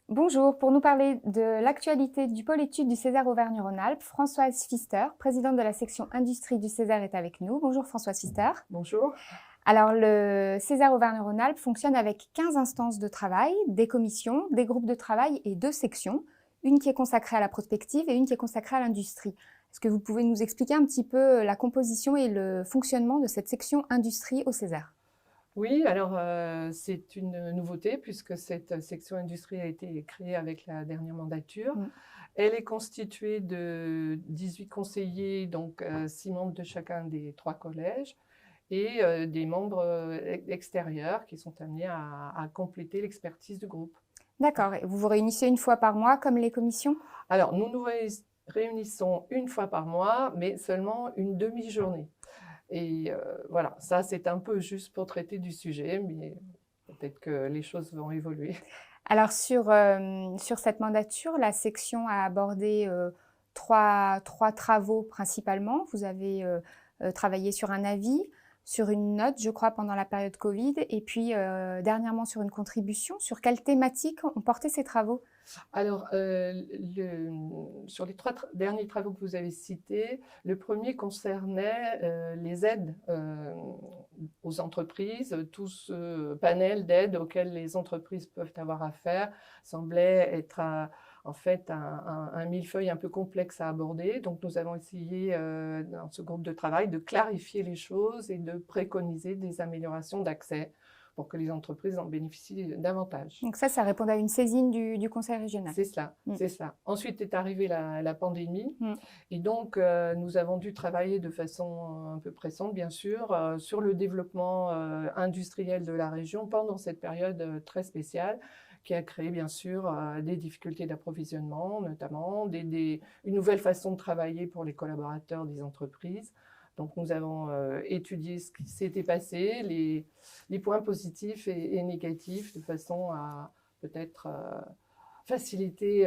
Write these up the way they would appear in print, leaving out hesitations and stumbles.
Bonjour, pour nous parler de l'actualité du pôle études du César Auvergne-Rhône-Alpes, Françoise Pfister, présidente de la section industrie du César, est avec nous. Bonjour Françoise Pfister. Bonjour. Alors le César Auvergne-Rhône-Alpes fonctionne avec 15 instances de travail, des commissions, des groupes de travail et 2 sections, une qui est consacrée à la prospective et une qui est consacrée à l'industrie. Est-ce que vous pouvez nous expliquer un petit peu la composition et le fonctionnement de cette section industrie au César ? Oui, alors c'est une nouveauté puisque cette section industrie a été créée avec la dernière mandature. Elle est constituée de 18 conseillers, donc 6 membres de chacun des 3 collèges et des membres extérieurs qui sont amenés à compléter l'expertise du groupe. D'accord, et vous vous réunissez une fois par mois comme les commissions ? Alors nous nous réunissons une fois par mois, mais seulement une demi-journée. Et voilà, ça c'est un peu juste pour traiter du sujet, mais peut-être que les choses vont évoluer. Alors sur cette mandature, la section a abordé trois travaux principalement. Vous avez travaillé sur un avis, sur une note, je crois, pendant la période Covid, et puis dernièrement sur une contribution. Sur quelle thématique ont porté ces travaux ? Alors, sur les 3 derniers travaux que vous avez cités, le premier concernait les aides aux entreprises. Tout ce panel d'aides auxquelles les entreprises peuvent avoir affaire semblait être en fait un millefeuille un peu complexe à aborder. Donc, nous avons essayé dans ce groupe de travail de clarifier les choses et de préconiser des améliorations d'accès pour que les entreprises en bénéficient davantage. Donc ça répond à une saisine du Conseil régional. C'est cela, c'est cela. Ensuite est arrivée la pandémie et donc nous avons dû travailler de façon un peu pressante, bien sûr, sur le développement industriel de la région pendant cette période très spéciale qui a créé, bien sûr, des difficultés d'approvisionnement, notamment, une nouvelle façon de travailler pour les collaborateurs des entreprises. Donc, nous avons étudié ce qui s'était passé, les points positifs et négatifs, de façon à peut-être faciliter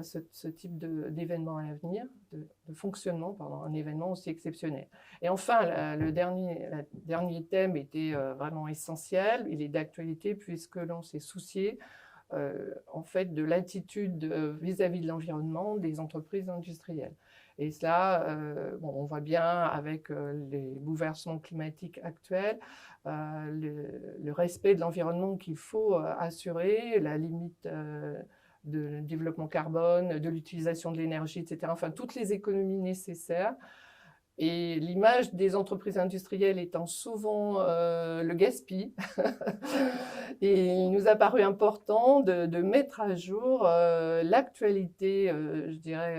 ce type d'événement à l'avenir, de fonctionnement pendant un événement aussi exceptionnel. Et enfin, le dernier thème était vraiment essentiel. Il est d'actualité puisque l'on s'est soucié en fait de l'attitude vis-à-vis de l'environnement des entreprises industrielles. Et cela, on voit bien avec les bouleversements climatiques actuels, le respect de l'environnement qu'il faut assurer, la limite de développement carbone, de l'utilisation de l'énergie, etc. Enfin, toutes les économies nécessaires. Et l'image des entreprises industrielles étant souvent le gaspille, et il nous a paru important de mettre à jour l'actualité, je dirais,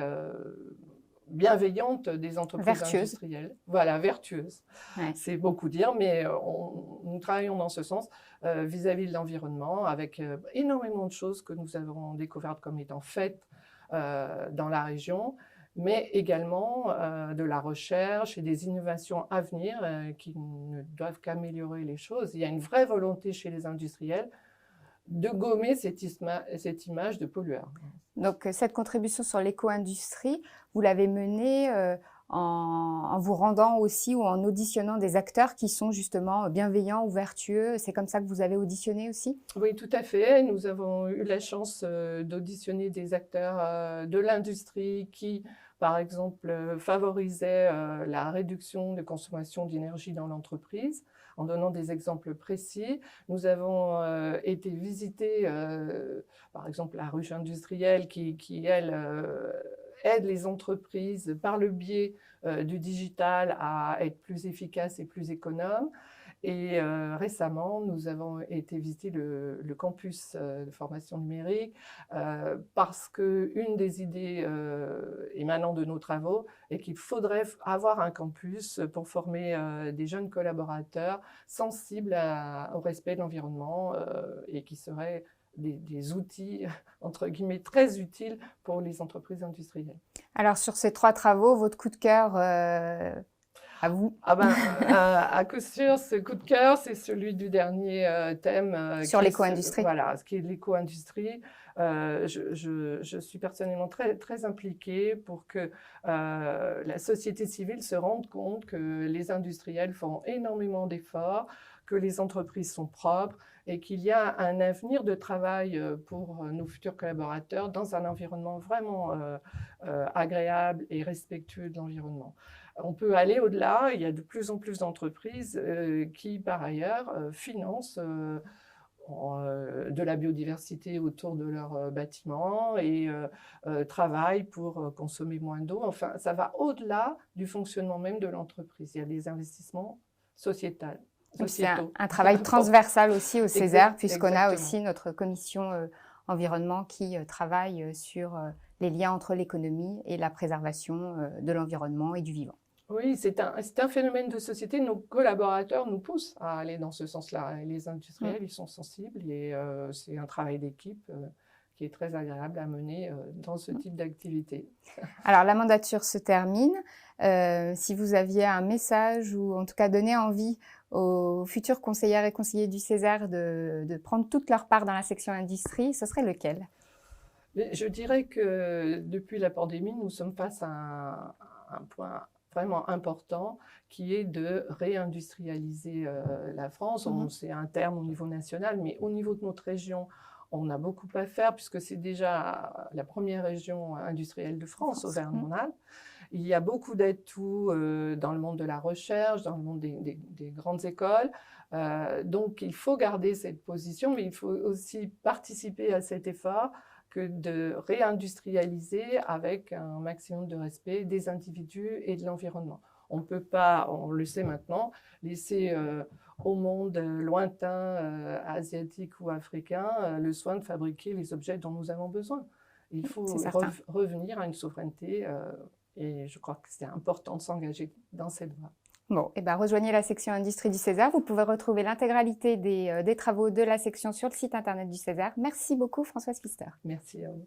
bienveillante des entreprises industrielles. Voilà, vertueuse. Ouais. C'est beaucoup dire, mais nous travaillons dans ce sens vis-à-vis de l'environnement, avec énormément de choses que nous avons découvertes comme étant faites dans la région, mais également de la recherche et des innovations à venir qui ne doivent qu'améliorer les choses. Il y a une vraie volonté chez les industriels de gommer cette image de pollueur. Donc cette contribution sur l'éco-industrie, vous l'avez menée en vous rendant aussi ou en auditionnant des acteurs qui sont justement bienveillants ou vertueux. C'est comme ça que vous avez auditionné aussi ? Oui, tout à fait. Nous avons eu la chance d'auditionner des acteurs de l'industrie qui, par exemple, favorisaient la réduction de consommation d'énergie dans l'entreprise, en donnant des exemples précis. Nous avons été visiter, par exemple, la ruche industrielle qui elle, aide les entreprises par le biais du digital à être plus efficaces et plus économes. Et récemment, nous avons été visiter le campus de formation numérique parce qu'une des idées émanant de nos travaux est qu'il faudrait avoir un campus pour former des jeunes collaborateurs sensibles au respect de l'environnement et qui seraient des outils, entre guillemets, très utiles pour les entreprises industrielles. Alors, sur ces 3 travaux, votre coup de cœur à vous? À coup sûr, ce coup de cœur, c'est celui du dernier thème. Sur l'éco-industrie. Voilà, ce qui est l'éco-industrie. Je suis personnellement très, très impliquée pour que la société civile se rende compte que les industriels font énormément d'efforts, que les entreprises sont propres et qu'il y a un avenir de travail pour nos futurs collaborateurs dans un environnement vraiment agréable et respectueux de l'environnement. On peut aller au-delà, il y a de plus en plus d'entreprises qui, par ailleurs, financent de la biodiversité autour de leurs bâtiments et travaillent pour consommer moins d'eau. Enfin, ça va au-delà du fonctionnement même de l'entreprise. Il y a des investissements sociétaux. C'est un travail transversal aussi au César, puisqu'on a aussi notre commission environnement qui travaille sur les liens entre l'économie et la préservation de l'environnement et du vivant. Oui, c'est un phénomène de société. Nos collaborateurs nous poussent à aller dans ce sens-là. Les industriels, ils sont sensibles et c'est un travail d'équipe qui est très agréable à mener dans ce type d'activité. Alors, la mandature se termine. Si vous aviez un message ou en tout cas donner envie aux futures conseillères et conseillers du César de prendre toute leur part dans la section industrie, ce serait lequel? Je dirais que depuis la pandémie, nous sommes face à un point vraiment important qui est de réindustrialiser la France. C'est un terme au niveau national, mais au niveau de notre région, on a beaucoup à faire puisque c'est déjà la première région industrielle de France, Auvergne-Rhône-Alpes. Il y a beaucoup d'atouts dans le monde de la recherche, dans le monde des grandes écoles. Donc, il faut garder cette position, mais il faut aussi participer à cet effort que de réindustrialiser avec un maximum de respect des individus et de l'environnement. On ne peut pas, on le sait maintenant, laisser au monde lointain, asiatique ou africain, le soin de fabriquer les objets dont nous avons besoin. Il faut revenir à une souveraineté et je crois que c'est important de s'engager dans cette voie. Bon, et ben rejoignez la section industrie du César. Vous pouvez retrouver l'intégralité des travaux de la section sur le site internet du César. Merci beaucoup Françoise Pfister. Merci à vous.